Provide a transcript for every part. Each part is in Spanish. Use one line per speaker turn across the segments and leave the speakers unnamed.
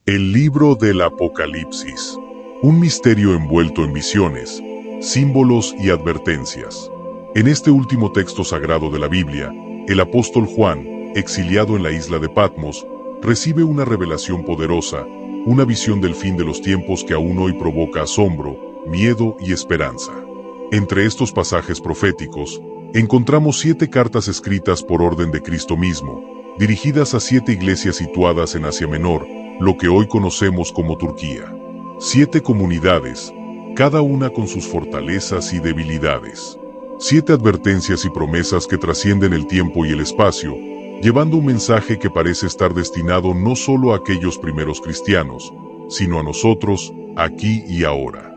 El libro del Apocalipsis, un misterio envuelto en visiones, símbolos y advertencias. En este último texto sagrado de la Biblia, el apóstol Juan, exiliado en la isla de Patmos, recibe una revelación poderosa, una visión del fin de los tiempos que aún hoy provoca asombro, miedo y esperanza. Entre estos pasajes proféticos, encontramos 7 cartas escritas por orden de Cristo mismo, dirigidas a 7 iglesias situadas en Asia Menor, lo que hoy conocemos como Turquía. 7 comunidades, cada una con sus fortalezas y debilidades. 7 advertencias y promesas que trascienden el tiempo y el espacio, llevando un mensaje que parece estar destinado no solo a aquellos primeros cristianos, sino a nosotros, aquí y ahora.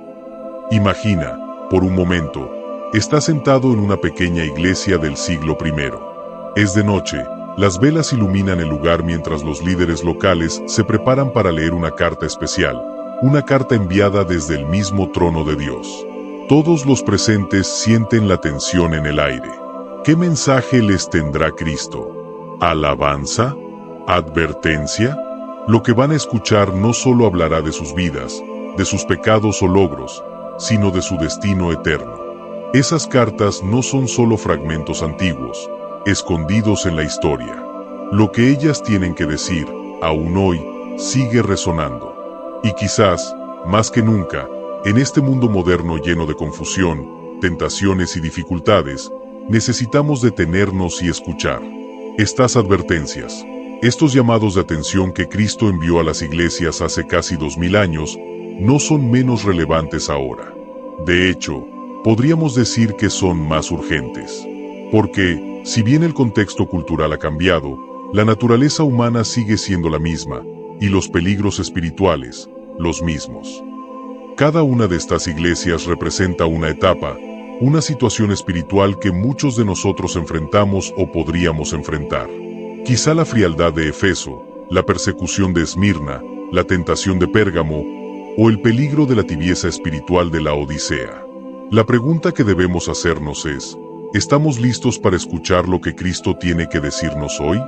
Imagina, por un momento, estás sentado en una pequeña iglesia del siglo I. Es de noche. Las velas iluminan el lugar mientras los líderes locales se preparan para leer una carta especial, una carta enviada desde el mismo trono de Dios. Todos los presentes sienten la tensión en el aire. ¿Qué mensaje les tendrá Cristo? ¿Alabanza? ¿Advertencia? Lo que van a escuchar no solo hablará de sus vidas, de sus pecados o logros, sino de su destino eterno. Esas cartas no son solo fragmentos antiguos, escondidos en la historia. Lo que ellas tienen que decir, aún hoy, sigue resonando. Y quizás, más que nunca, en este mundo moderno lleno de confusión, tentaciones y dificultades, necesitamos detenernos y escuchar. Estas advertencias, estos llamados de atención que Cristo envió a las iglesias hace casi 2000 años, no son menos relevantes ahora. De hecho, podríamos decir que son más urgentes. Porque, si bien el contexto cultural ha cambiado, la naturaleza humana sigue siendo la misma, y los peligros espirituales, los mismos. Cada una de estas iglesias representa una etapa, una situación espiritual que muchos de nosotros enfrentamos o podríamos enfrentar. Quizá la frialdad de Efeso, la persecución de Esmirna, la tentación de Pérgamo, o el peligro de la tibieza espiritual de la Odisea. La pregunta que debemos hacernos es: ¿estamos listos para escuchar lo que Cristo tiene que decirnos hoy?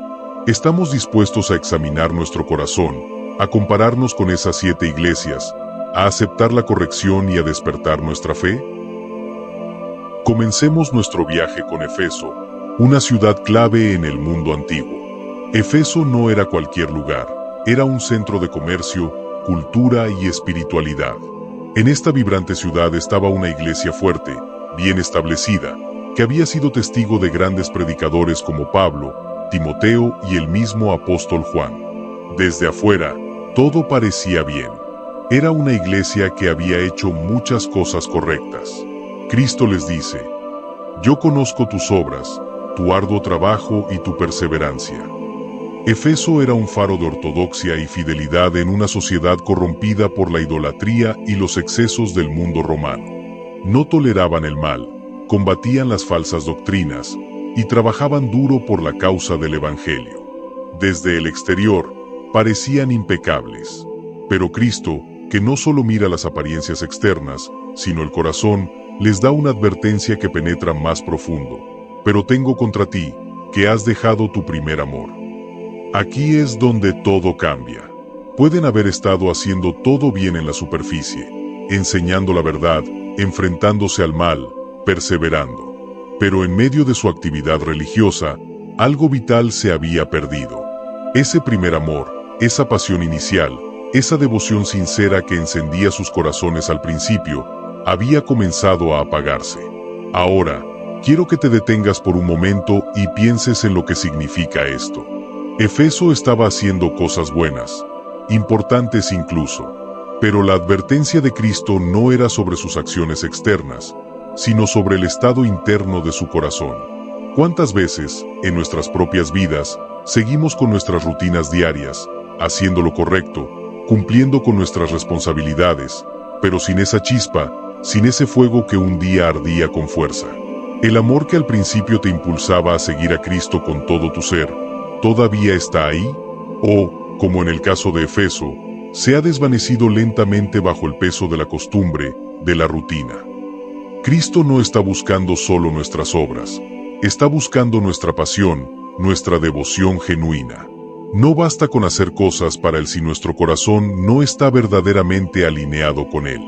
¿Estamos dispuestos a examinar nuestro corazón, a compararnos con esas 7 iglesias, a aceptar la corrección y a despertar nuestra fe? Comencemos nuestro viaje con Efeso, una ciudad clave en el mundo antiguo. Efeso no era cualquier lugar, era un centro de comercio, cultura y espiritualidad. En esta vibrante ciudad estaba una iglesia fuerte, bien establecida, que había sido testigo de grandes predicadores como Pablo, Timoteo y el mismo apóstol Juan. Desde afuera, todo parecía bien. Era una iglesia que había hecho muchas cosas correctas. Cristo les dice: yo conozco tus obras, tu arduo trabajo y tu perseverancia. Efeso era un faro de ortodoxia y fidelidad en una sociedad corrompida por la idolatría y los excesos del mundo romano. No toleraban el mal, combatían las falsas doctrinas, y trabajaban duro por la causa del Evangelio. Desde el exterior, parecían impecables. Pero Cristo, que no solo mira las apariencias externas, sino el corazón, les da una advertencia que penetra más profundo. Pero tengo contra ti, que has dejado tu primer amor. Aquí es donde todo cambia. Pueden haber estado haciendo todo bien en la superficie, enseñando la verdad, enfrentándose al mal, perseverando. Pero en medio de su actividad religiosa, algo vital se había perdido. Ese primer amor, esa pasión inicial, esa devoción sincera que encendía sus corazones al principio, había comenzado a apagarse. Ahora, quiero que te detengas por un momento y pienses en lo que significa esto. Efeso estaba haciendo cosas buenas, importantes incluso, pero la advertencia de Cristo no era sobre sus acciones externas, sino sobre el estado interno de su corazón. ¿Cuántas veces, en nuestras propias vidas, seguimos con nuestras rutinas diarias, haciendo lo correcto, cumpliendo con nuestras responsabilidades, pero sin esa chispa, sin ese fuego que un día ardía con fuerza? El amor que al principio te impulsaba a seguir a Cristo con todo tu ser, ¿todavía está ahí? O, como en el caso de Efeso, se ha desvanecido lentamente bajo el peso de la costumbre, de la rutina. Cristo no está buscando solo nuestras obras, está buscando nuestra pasión, nuestra devoción genuina. No basta con hacer cosas para Él si nuestro corazón no está verdaderamente alineado con Él.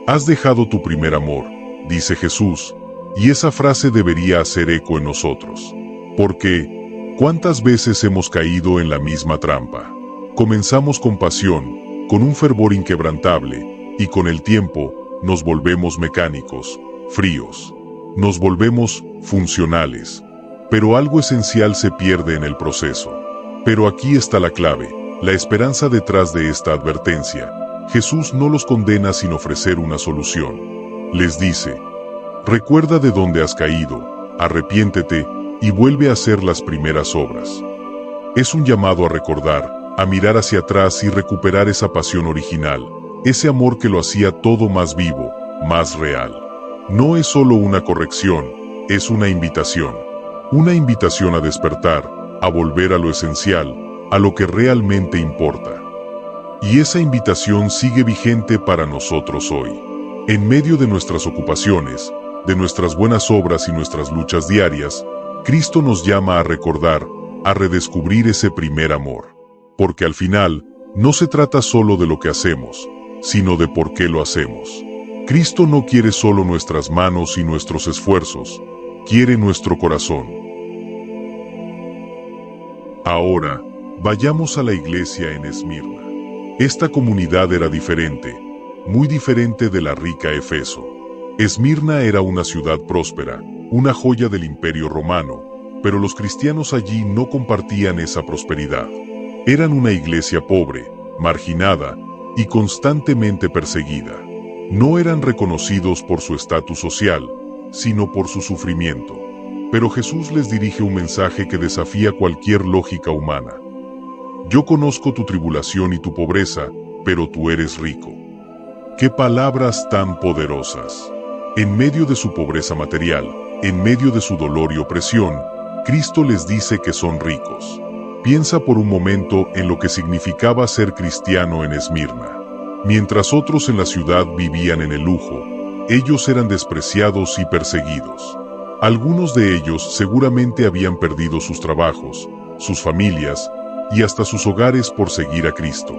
Has dejado tu primer amor, dice Jesús, y esa frase debería hacer eco en nosotros. Porque, ¿cuántas veces hemos caído en la misma trampa? Comenzamos con pasión, con un fervor inquebrantable, y con el tiempo, nos volvemos mecánicos, fríos. Nos volvemos funcionales. Pero algo esencial se pierde en el proceso. Pero aquí está la clave, la esperanza detrás de esta advertencia. Jesús no los condena sin ofrecer una solución. Les dice: recuerda de dónde has caído, arrepiéntete y vuelve a hacer las primeras obras. Es un llamado a recordar, a mirar hacia atrás y recuperar esa pasión original, ese amor que lo hacía todo más vivo, más real. No es solo una corrección, es una invitación. Una invitación a despertar, a volver a lo esencial, a lo que realmente importa. Y esa invitación sigue vigente para nosotros hoy. En medio de nuestras ocupaciones, de nuestras buenas obras y nuestras luchas diarias, Cristo nos llama a recordar, a redescubrir ese primer amor. Porque al final, no se trata solo de lo que hacemos, sino de por qué lo hacemos. Cristo no quiere solo nuestras manos y nuestros esfuerzos, quiere nuestro corazón. Ahora, vayamos a la iglesia en Esmirna. Esta comunidad era diferente, muy diferente de la rica Efeso. Esmirna era una ciudad próspera, una joya del Imperio Romano, pero los cristianos allí no compartían esa prosperidad. Eran una iglesia pobre, marginada y constantemente perseguida. No eran reconocidos por su estatus social, sino por su sufrimiento. Pero Jesús les dirige un mensaje que desafía cualquier lógica humana. Yo conozco tu tribulación y tu pobreza, pero tú eres rico. ¡Qué palabras tan poderosas! En medio de su pobreza material, en medio de su dolor y opresión, Cristo les dice que son ricos. Piensa por un momento en lo que significaba ser cristiano en Esmirna. Mientras otros en la ciudad vivían en el lujo, ellos eran despreciados y perseguidos. Algunos de ellos seguramente habían perdido sus trabajos, sus familias y hasta sus hogares por seguir a Cristo.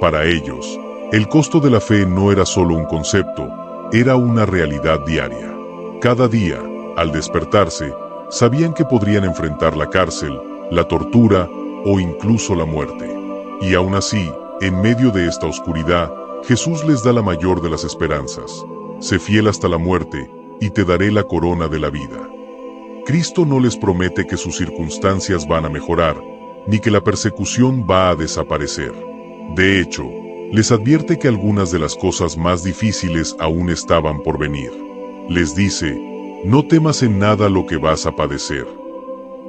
Para ellos, el costo de la fe no era solo un concepto, era una realidad diaria. Cada día, al despertarse, sabían que podrían enfrentar la cárcel, la tortura o incluso la muerte. Y aún así, en medio de esta oscuridad, Jesús les da la mayor de las esperanzas. Sé fiel hasta la muerte, y te daré la corona de la vida. Cristo no les promete que sus circunstancias van a mejorar, ni que la persecución va a desaparecer. De hecho, les advierte que algunas de las cosas más difíciles aún estaban por venir. Les dice: no temas en nada lo que vas a padecer.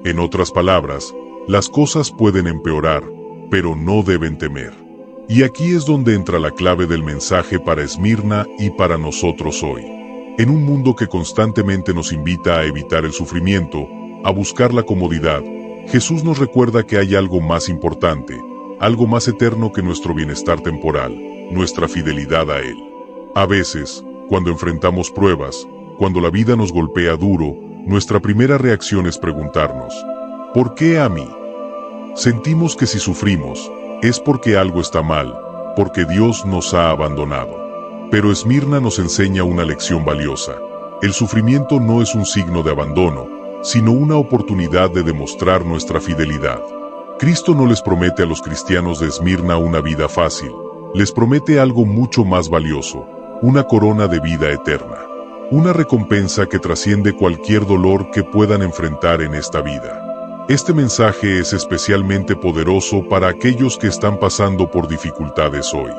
En otras palabras, las cosas pueden empeorar, pero no deben temer. Y aquí es donde entra la clave del mensaje para Esmirna y para nosotros hoy. En un mundo que constantemente nos invita a evitar el sufrimiento, a buscar la comodidad, Jesús nos recuerda que hay algo más importante, algo más eterno que nuestro bienestar temporal, nuestra fidelidad a Él. A veces, cuando enfrentamos pruebas, cuando la vida nos golpea duro, nuestra primera reacción es preguntarnos: ¿por qué a mí? Sentimos que si sufrimos, es porque algo está mal, porque Dios nos ha abandonado. Pero Esmirna nos enseña una lección valiosa. El sufrimiento no es un signo de abandono, sino una oportunidad de demostrar nuestra fidelidad. Cristo no les promete a los cristianos de Esmirna una vida fácil, les promete algo mucho más valioso, una corona de vida eterna. Una recompensa que trasciende cualquier dolor que puedan enfrentar en esta vida. Este mensaje es especialmente poderoso para aquellos que están pasando por dificultades hoy.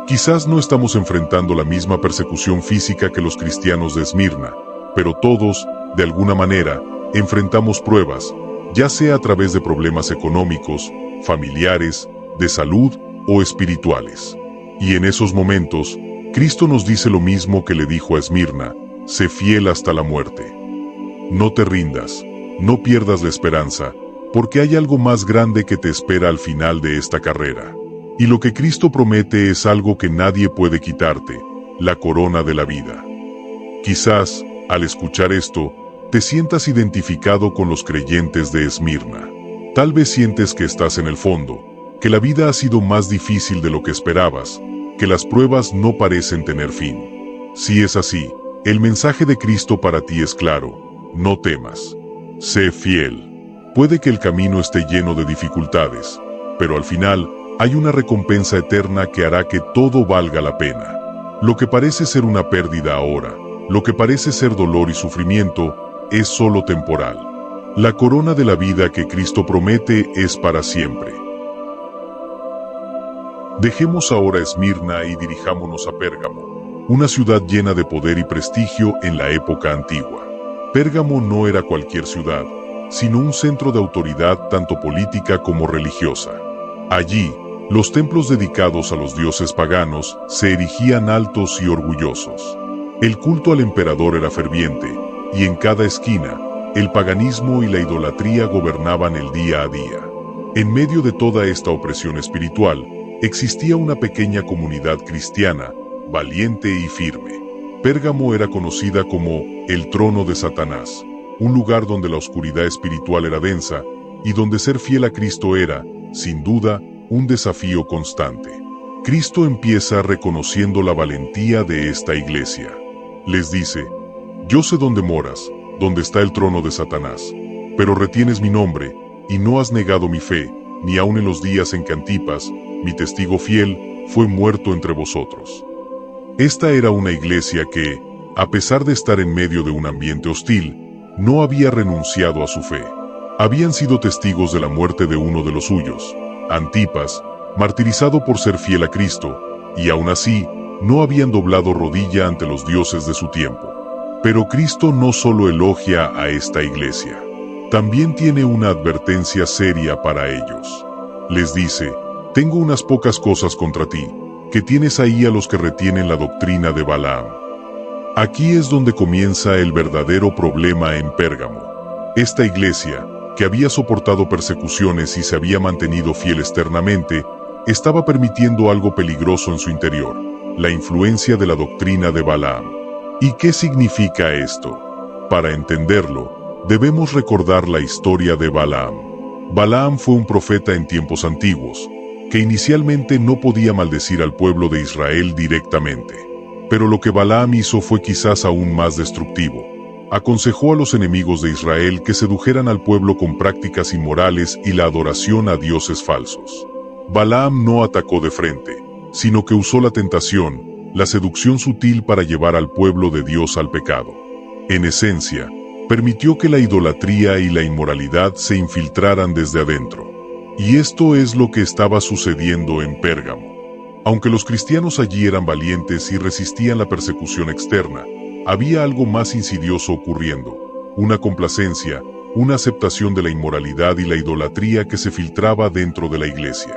Quizás no estamos enfrentando la misma persecución física que los cristianos de Esmirna, pero todos, de alguna manera, enfrentamos pruebas, ya sea a través de problemas económicos, familiares, de salud o espirituales. Y en esos momentos, Cristo nos dice lo mismo que le dijo a Esmirna: sé fiel hasta la muerte. No te rindas, no pierdas la esperanza, porque hay algo más grande que te espera al final de esta carrera. Y lo que Cristo promete es algo que nadie puede quitarte, la corona de la vida. Quizás, al escuchar esto, te sientas identificado con los creyentes de Esmirna. Tal vez sientes que estás en el fondo, que la vida ha sido más difícil de lo que esperabas, que las pruebas no parecen tener fin. Si es así, el mensaje de Cristo para ti es claro: no temas. Sé fiel. Puede que el camino esté lleno de dificultades, pero al final hay una recompensa eterna que hará que todo valga la pena. Lo que parece ser una pérdida ahora, lo que parece ser dolor y sufrimiento, es solo temporal. La corona de la vida que Cristo promete es para siempre. Dejemos ahora Esmirna y dirijámonos a Pérgamo, una ciudad llena de poder y prestigio en la época antigua. Pérgamo no era cualquier ciudad, sino un centro de autoridad tanto política como religiosa. Allí, los templos dedicados a los dioses paganos se erigían altos y orgullosos. El culto al emperador era ferviente, y en cada esquina, el paganismo y la idolatría gobernaban el día a día. En medio de toda esta opresión espiritual, existía una pequeña comunidad cristiana, valiente y firme. Pérgamo era conocida como el trono de Satanás, un lugar donde la oscuridad espiritual era densa y donde ser fiel a Cristo era, sin duda, un desafío constante. Cristo empieza reconociendo la valentía de esta iglesia. Les dice: yo sé dónde moras, donde está el trono de Satanás, pero retienes mi nombre y no has negado mi fe, ni aun en los días en que Antipas, mi testigo fiel, fue muerto entre vosotros. Esta era una iglesia que, a pesar de estar en medio de un ambiente hostil, no había renunciado a su fe. Habían sido testigos de la muerte de uno de los suyos, Antipas, martirizado por ser fiel a Cristo, y aún así, no habían doblado rodilla ante los dioses de su tiempo. Pero Cristo no solo elogia a esta iglesia, también tiene una advertencia seria para ellos. Les dice: tengo unas pocas cosas contra ti, que tienes ahí a los que retienen la doctrina de Balaam. Aquí es donde comienza el verdadero problema en Pérgamo. Esta iglesia, que había soportado persecuciones y se había mantenido fiel externamente, estaba permitiendo algo peligroso en su interior: la influencia de la doctrina de Balaam. ¿Y qué significa esto? Para entenderlo, debemos recordar la historia de Balaam. Balaam fue un profeta en tiempos antiguos, que inicialmente no podía maldecir al pueblo de Israel directamente. Pero lo que Balaam hizo fue quizás aún más destructivo. Aconsejó a los enemigos de Israel que sedujeran al pueblo con prácticas inmorales y la adoración a dioses falsos. Balaam no atacó de frente, sino que usó la tentación, la seducción sutil para llevar al pueblo de Dios al pecado. En esencia, permitió que la idolatría y la inmoralidad se infiltraran desde adentro. Y esto es lo que estaba sucediendo en Pérgamo. Aunque los cristianos allí eran valientes y resistían la persecución externa, había algo más insidioso ocurriendo: una complacencia, una aceptación de la inmoralidad y la idolatría que se filtraba dentro de la iglesia.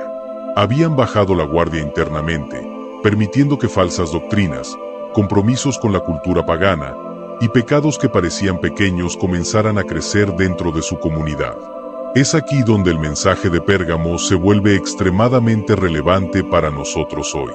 Habían bajado la guardia internamente, permitiendo que falsas doctrinas, compromisos con la cultura pagana y pecados que parecían pequeños comenzaran a crecer dentro de su comunidad. Es aquí donde el mensaje de Pérgamo se vuelve extremadamente relevante para nosotros hoy.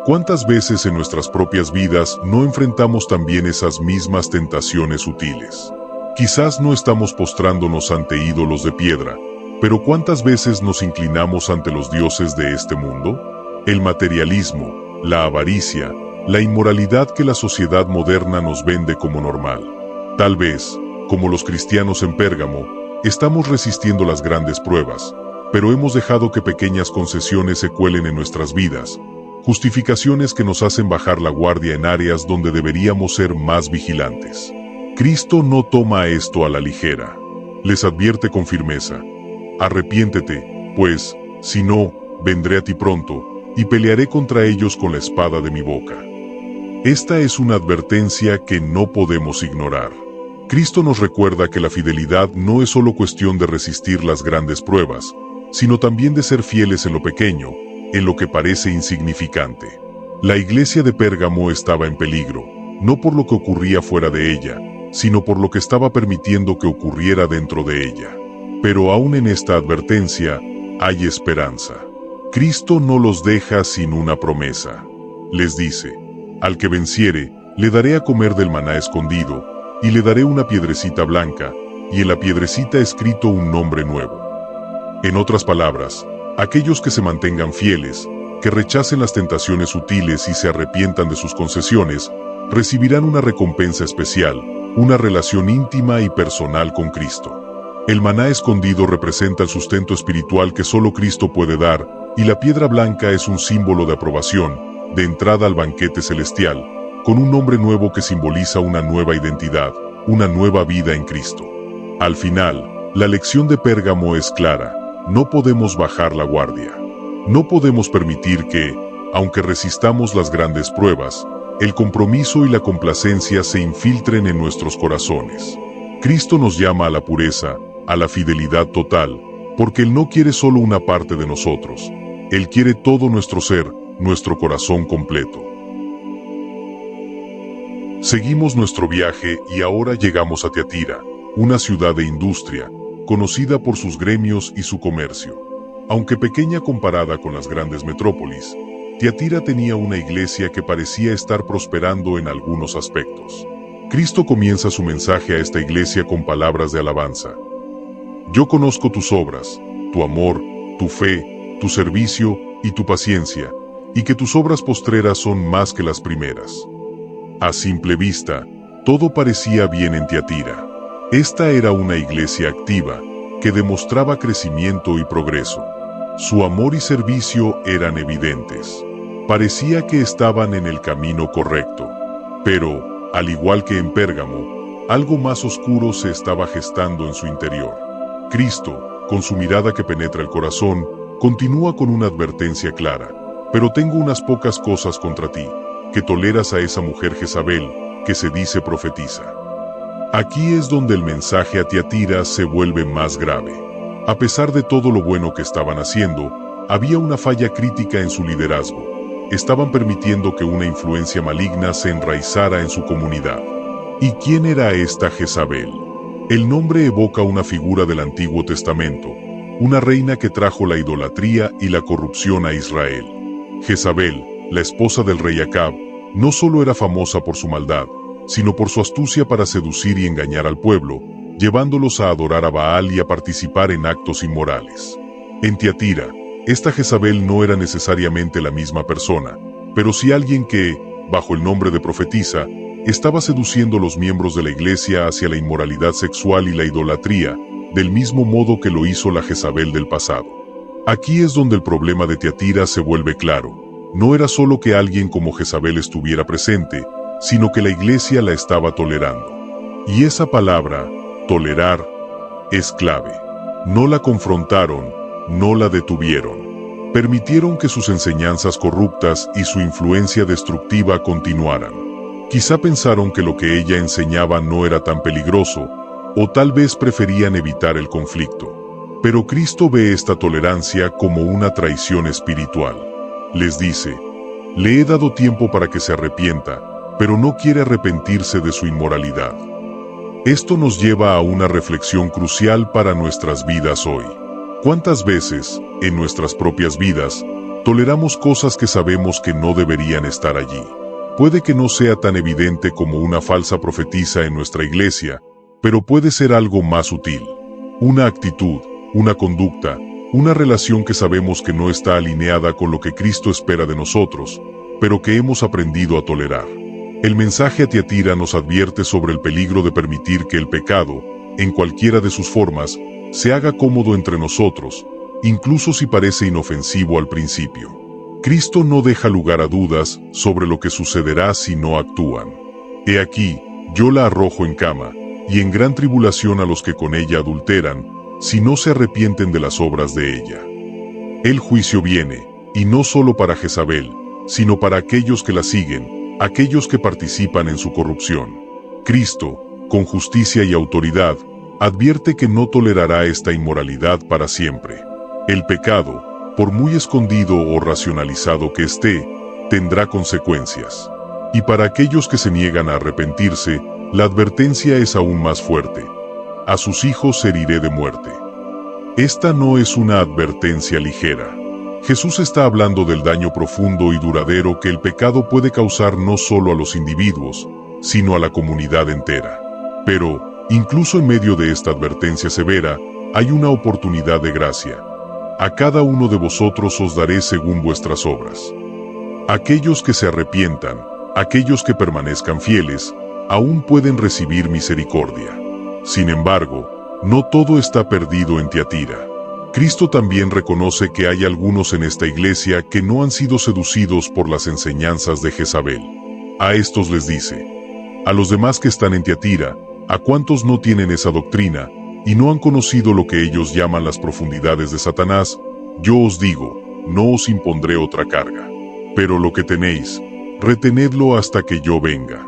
¿Cuántas veces en nuestras propias vidas no enfrentamos también esas mismas tentaciones sutiles? Quizás no estamos postrándonos ante ídolos de piedra, pero ¿cuántas veces nos inclinamos ante los dioses de este mundo? El materialismo, la avaricia, la inmoralidad que la sociedad moderna nos vende como normal. Tal vez, como los cristianos en Pérgamo, estamos resistiendo las grandes pruebas, pero hemos dejado que pequeñas concesiones se cuelen en nuestras vidas, justificaciones que nos hacen bajar la guardia en áreas donde deberíamos ser más vigilantes. Cristo no toma esto a la ligera. Les advierte con firmeza: arrepiéntete, pues, si no, vendré a ti pronto, y pelearé contra ellos con la espada de mi boca. Esta es una advertencia que no podemos ignorar. Cristo nos recuerda que la fidelidad no es solo cuestión de resistir las grandes pruebas, sino también de ser fieles en lo pequeño, en lo que parece insignificante. La iglesia de Pérgamo estaba en peligro, no por lo que ocurría fuera de ella, sino por lo que estaba permitiendo que ocurriera dentro de ella. Pero aún en esta advertencia, hay esperanza. Cristo no los deja sin una promesa. Les dice: al que venciere, le daré a comer del maná escondido, y le daré una piedrecita blanca, y en la piedrecita escrito un nombre nuevo. En otras palabras, aquellos que se mantengan fieles, que rechacen las tentaciones sutiles y se arrepientan de sus concesiones, recibirán una recompensa especial, una relación íntima y personal con Cristo. El maná escondido representa el sustento espiritual que solo Cristo puede dar, y la piedra blanca es un símbolo de aprobación, de entrada al banquete celestial, con un nombre nuevo que simboliza una nueva identidad, una nueva vida en Cristo. Al final, la lección de Pérgamo es clara: no podemos bajar la guardia. No podemos permitir que, aunque resistamos las grandes pruebas, el compromiso y la complacencia se infiltren en nuestros corazones. Cristo nos llama a la pureza, a la fidelidad total, porque Él no quiere solo una parte de nosotros. Él quiere todo nuestro ser, nuestro corazón completo. Seguimos nuestro viaje y ahora llegamos a Tiatira, una ciudad de industria, conocida por sus gremios y su comercio. Aunque pequeña comparada con las grandes metrópolis, Tiatira tenía una iglesia que parecía estar prosperando en algunos aspectos. Cristo comienza su mensaje a esta iglesia con palabras de alabanza. Yo conozco tus obras, tu amor, tu fe, tu servicio y tu paciencia, y que tus obras postreras son más que las primeras. A simple vista, todo parecía bien en Tiatira. Esta era una iglesia activa, que demostraba crecimiento y progreso. Su amor y servicio eran evidentes. Parecía que estaban en el camino correcto. Pero, al igual que en Pérgamo, algo más oscuro se estaba gestando en su interior. Cristo, con su mirada que penetra el corazón, continúa con una advertencia clara. Pero tengo unas pocas cosas contra ti, que toleras a esa mujer Jezabel, que se dice profetiza. Aquí es donde el mensaje a Tiatira se vuelve más grave. A pesar de todo lo bueno que estaban haciendo, había una falla crítica en su liderazgo. Estaban permitiendo que una influencia maligna se enraizara en su comunidad. ¿Y quién era esta Jezabel? El nombre evoca una figura del Antiguo Testamento, una reina que trajo la idolatría y la corrupción a Israel. Jezabel, la esposa del rey Acab, no solo era famosa por su maldad, sino por su astucia para seducir y engañar al pueblo, llevándolos a adorar a Baal y a participar en actos inmorales. En Tiatira, esta Jezabel no era necesariamente la misma persona, pero sí alguien que, bajo el nombre de profetisa, estaba seduciendo a los miembros de la iglesia hacia la inmoralidad sexual y la idolatría, del mismo modo que lo hizo la Jezabel del pasado. Aquí es donde el problema de Tiatira se vuelve claro. No era solo que alguien como Jezabel estuviera presente, sino que la iglesia la estaba tolerando. Y esa palabra, tolerar, es clave. No la confrontaron, no la detuvieron. Permitieron que sus enseñanzas corruptas y su influencia destructiva continuaran. Quizá pensaron que lo que ella enseñaba no era tan peligroso, o tal vez preferían evitar el conflicto. Pero Cristo ve esta tolerancia como una traición espiritual. Les dice: le he dado tiempo para que se arrepienta, pero no quiere arrepentirse de su inmoralidad. Esto nos lleva a una reflexión crucial para nuestras vidas hoy. ¿Cuántas veces, en nuestras propias vidas, toleramos cosas que sabemos que no deberían estar allí? Puede que no sea tan evidente como una falsa profetisa en nuestra iglesia, pero puede ser algo más sutil. Una actitud, una conducta, una relación que sabemos que no está alineada con lo que Cristo espera de nosotros, pero que hemos aprendido a tolerar. El mensaje a Tiatira nos advierte sobre el peligro de permitir que el pecado, en cualquiera de sus formas, se haga cómodo entre nosotros, incluso si parece inofensivo al principio. Cristo no deja lugar a dudas sobre lo que sucederá si no actúan. He aquí, yo la arrojo en cama, y en gran tribulación a los que con ella adulteran, si no se arrepienten de las obras de ella. El juicio viene, y no solo para Jezabel, sino para aquellos que la siguen, aquellos que participan en su corrupción. Cristo, con justicia y autoridad, advierte que no tolerará esta inmoralidad para siempre. El pecado, por muy escondido o racionalizado que esté, tendrá consecuencias. Y para aquellos que se niegan a arrepentirse, la advertencia es aún más fuerte: a sus hijos heriré de muerte. Esta no es una advertencia ligera. Jesús está hablando del daño profundo y duradero que el pecado puede causar no solo a los individuos, sino a la comunidad entera. Pero, incluso en medio de esta advertencia severa, hay una oportunidad de gracia. A cada uno de vosotros os daré según vuestras obras. Aquellos que se arrepientan, aquellos que permanezcan fieles, aún pueden recibir misericordia. Sin embargo, no todo está perdido en Tiatira. Cristo también reconoce que hay algunos en esta iglesia que no han sido seducidos por las enseñanzas de Jezabel. A estos les dice: a los demás que están en Tiatira, a cuantos no tienen esa doctrina, y no han conocido lo que ellos llaman las profundidades de Satanás, yo os digo, no os impondré otra carga. Pero lo que tenéis, retenedlo hasta que yo venga.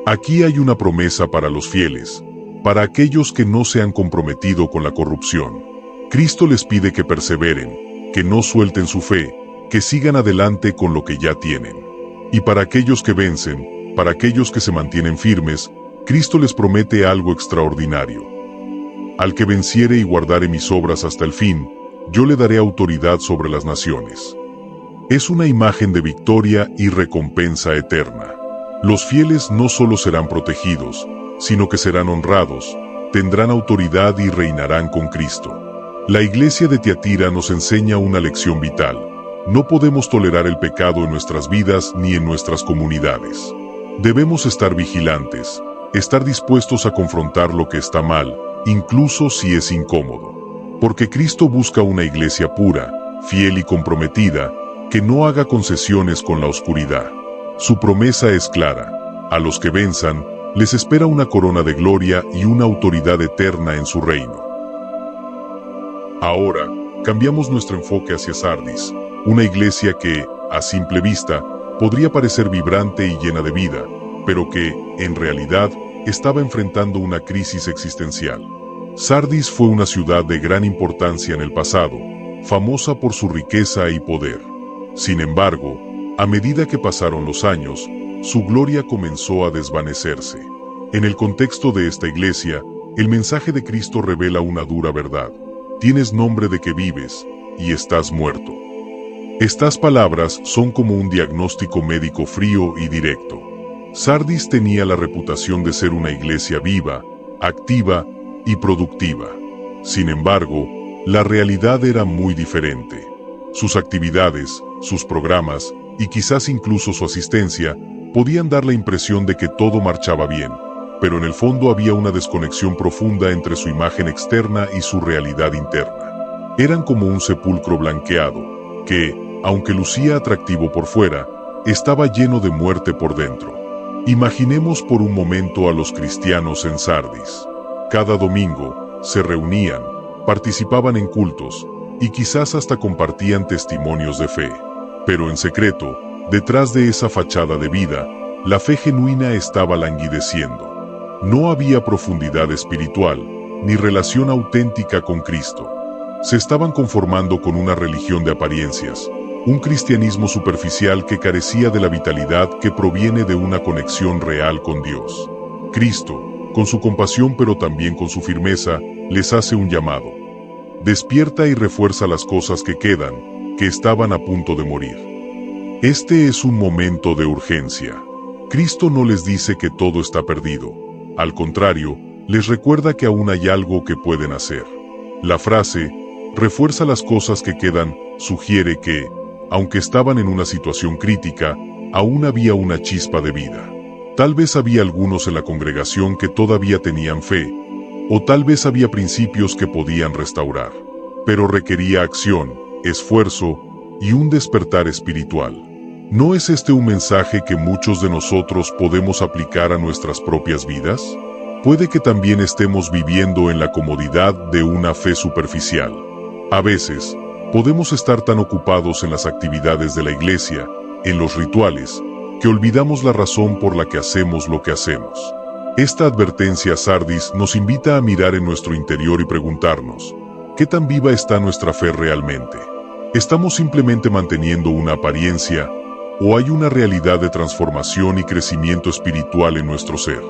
Aquí hay una promesa para los fieles, para aquellos que no se han comprometido con la corrupción. Cristo les pide que perseveren, que no suelten su fe, que sigan adelante con lo que ya tienen. Y para aquellos que vencen, para aquellos que se mantienen firmes, Cristo les promete algo extraordinario. Al que venciere y guardare mis obras hasta el fin, yo le daré autoridad sobre las naciones. Es una imagen de victoria y recompensa eterna. Los fieles no solo serán protegidos, sino que serán honrados, tendrán autoridad y reinarán con Cristo. La iglesia de Tiatira nos enseña una lección vital. No podemos tolerar el pecado en nuestras vidas ni en nuestras comunidades. Debemos estar vigilantes, estar dispuestos a confrontar lo que está mal, incluso si es incómodo. Porque Cristo busca una iglesia pura, fiel y comprometida, que no haga concesiones con la oscuridad. Su promesa es clara: a los que venzan, les espera una corona de gloria y una autoridad eterna en su reino. Ahora, cambiamos nuestro enfoque hacia Sardis, una iglesia que, a simple vista, podría parecer vibrante y llena de vida, pero que, en realidad, estaba enfrentando una crisis existencial. Sardis fue una ciudad de gran importancia en el pasado, famosa por su riqueza y poder. Sin embargo, a medida que pasaron los años, su gloria comenzó a desvanecerse. En el contexto de esta iglesia, el mensaje de Cristo revela una dura verdad: tienes nombre de que vives, y estás muerto. Estas palabras son como un diagnóstico médico frío y directo. Sardis tenía la reputación de ser una iglesia viva, activa y productiva. Sin embargo, la realidad era muy diferente. Sus actividades, sus programas, y quizás incluso su asistencia, podían dar la impresión de que todo marchaba bien, pero en el fondo había una desconexión profunda entre su imagen externa y su realidad interna. Eran como un sepulcro blanqueado, que, aunque lucía atractivo por fuera, estaba lleno de muerte por dentro. Imaginemos por un momento a los cristianos en Sardis. Cada domingo, se reunían, participaban en cultos, y quizás hasta compartían testimonios de fe. Pero en secreto, detrás de esa fachada de vida, la fe genuina estaba languideciendo. No había profundidad espiritual, ni relación auténtica con Cristo. Se estaban conformando con una religión de apariencias, un cristianismo superficial que carecía de la vitalidad que proviene de una conexión real con Dios. Cristo, con su compasión pero también con su firmeza, les hace un llamado. Despierta y refuerza las cosas que quedan, que estaban a punto de morir. Este es un momento de urgencia. Cristo no les dice que todo está perdido. Al contrario, les recuerda que aún hay algo que pueden hacer. La frase, refuerza las cosas que quedan, sugiere que, aunque estaban en una situación crítica, aún había una chispa de vida. Tal vez había algunos en la congregación que todavía tenían fe, o tal vez había principios que podían restaurar. Pero requería acción, esfuerzo y un despertar espiritual. ¿No es este un mensaje que muchos de nosotros podemos aplicar a nuestras propias vidas? Puede que también estemos viviendo en la comodidad de una fe superficial. A veces, podemos estar tan ocupados en las actividades de la iglesia, en los rituales, que olvidamos la razón por la que hacemos lo que hacemos. Esta advertencia a Sardis nos invita a mirar en nuestro interior y preguntarnos, ¿qué tan viva está nuestra fe realmente? ¿Estamos simplemente manteniendo una apariencia, o hay una realidad de transformación y crecimiento espiritual en nuestro ser?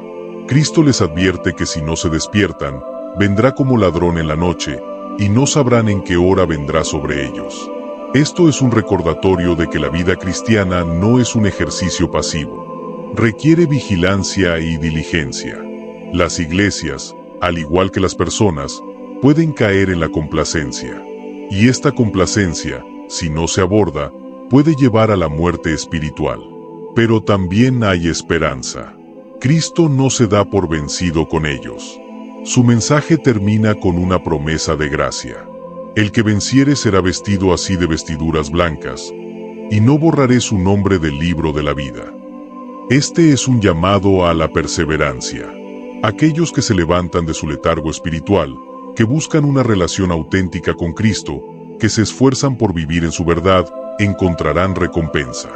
Cristo les advierte que si no se despiertan, vendrá como ladrón en la noche, y no sabrán en qué hora vendrá sobre ellos. Esto es un recordatorio de que la vida cristiana no es un ejercicio pasivo. Requiere vigilancia y diligencia. Las iglesias, al igual que las personas, pueden caer en la complacencia. Y esta complacencia, si no se aborda, puede llevar a la muerte espiritual. Pero también hay esperanza. Cristo no se da por vencido con ellos. Su mensaje termina con una promesa de gracia. El que venciere será vestido así de vestiduras blancas, y no borraré su nombre del libro de la vida. Este es un llamado a la perseverancia. Aquellos que se levantan de su letargo espiritual, que buscan una relación auténtica con Cristo, que se esfuerzan por vivir en su verdad, encontrarán recompensa.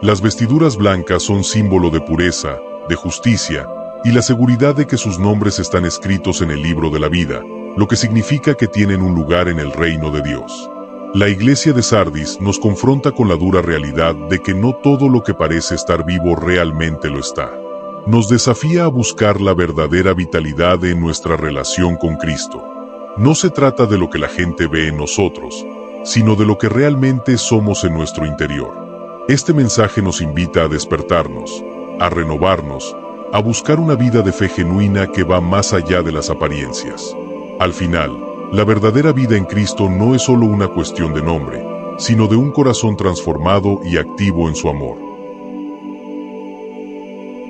Las vestiduras blancas son símbolo de pureza, de justicia, y la seguridad de que sus nombres están escritos en el libro de la vida, lo que significa que tienen un lugar en el reino de Dios. La iglesia de Sardis nos confronta con la dura realidad de que no todo lo que parece estar vivo realmente lo está. Nos desafía a buscar la verdadera vitalidad en nuestra relación con Cristo. No se trata de lo que la gente ve en nosotros, sino de lo que realmente somos en nuestro interior. Este mensaje nos invita a despertarnos, a renovarnos, a buscar una vida de fe genuina que va más allá de las apariencias. Al final, la verdadera vida en Cristo no es solo una cuestión de nombre, sino de un corazón transformado y activo en su amor.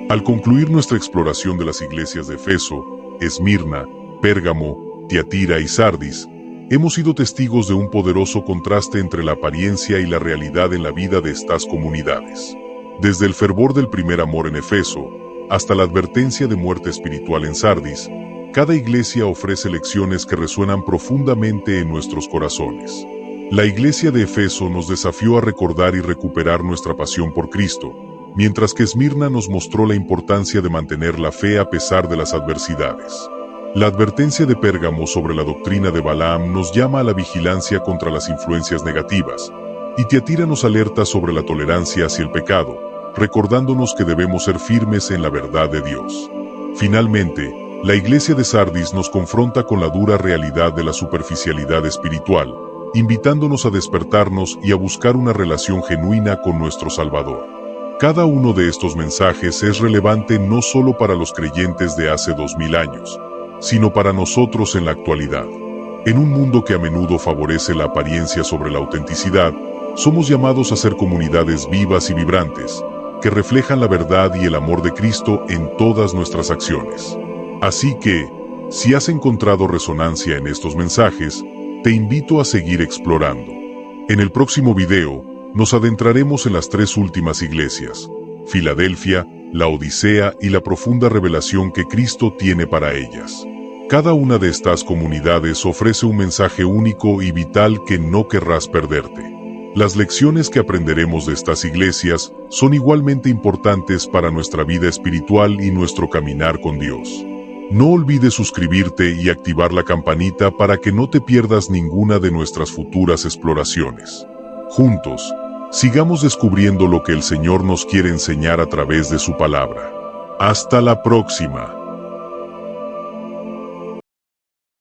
Al concluir nuestra exploración de las iglesias de Efeso, Esmirna, Pérgamo, Tiatira y Sardis, hemos sido testigos de un poderoso contraste entre la apariencia y la realidad en la vida de estas comunidades. Desde el fervor del primer amor en Efeso, hasta la advertencia de muerte espiritual en Sardis, cada iglesia ofrece lecciones que resuenan profundamente en nuestros corazones. La iglesia de Efeso nos desafió a recordar y recuperar nuestra pasión por Cristo, mientras que Esmirna nos mostró la importancia de mantener la fe a pesar de las adversidades. La advertencia de Pérgamo sobre la doctrina de Balaam nos llama a la vigilancia contra las influencias negativas, y Tiatira nos alerta sobre la tolerancia hacia el pecado, recordándonos que debemos ser firmes en la verdad de Dios. Finalmente, la iglesia de Sardis nos confronta con la dura realidad de la superficialidad espiritual, invitándonos a despertarnos y a buscar una relación genuina con nuestro Salvador. Cada uno de estos mensajes es relevante no solo para los creyentes de hace 2000 años, sino para nosotros en la actualidad. En un mundo que a menudo favorece la apariencia sobre la autenticidad, somos llamados a ser comunidades vivas y vibrantes, que reflejan la verdad y el amor de Cristo en todas nuestras acciones. Así que, si has encontrado resonancia en estos mensajes, te invito a seguir explorando. En el próximo video, nos adentraremos en las tres últimas iglesias, Filadelfia, la Odisea y la profunda revelación que Cristo tiene para ellas. Cada una de estas comunidades ofrece un mensaje único y vital que no querrás perderte. Las lecciones que aprenderemos de estas iglesias son igualmente importantes para nuestra vida espiritual y nuestro caminar con Dios. No olvides suscribirte y activar la campanita para que no te pierdas ninguna de nuestras futuras exploraciones. Juntos, sigamos descubriendo lo que el Señor nos quiere enseñar a través de su palabra. Hasta la próxima.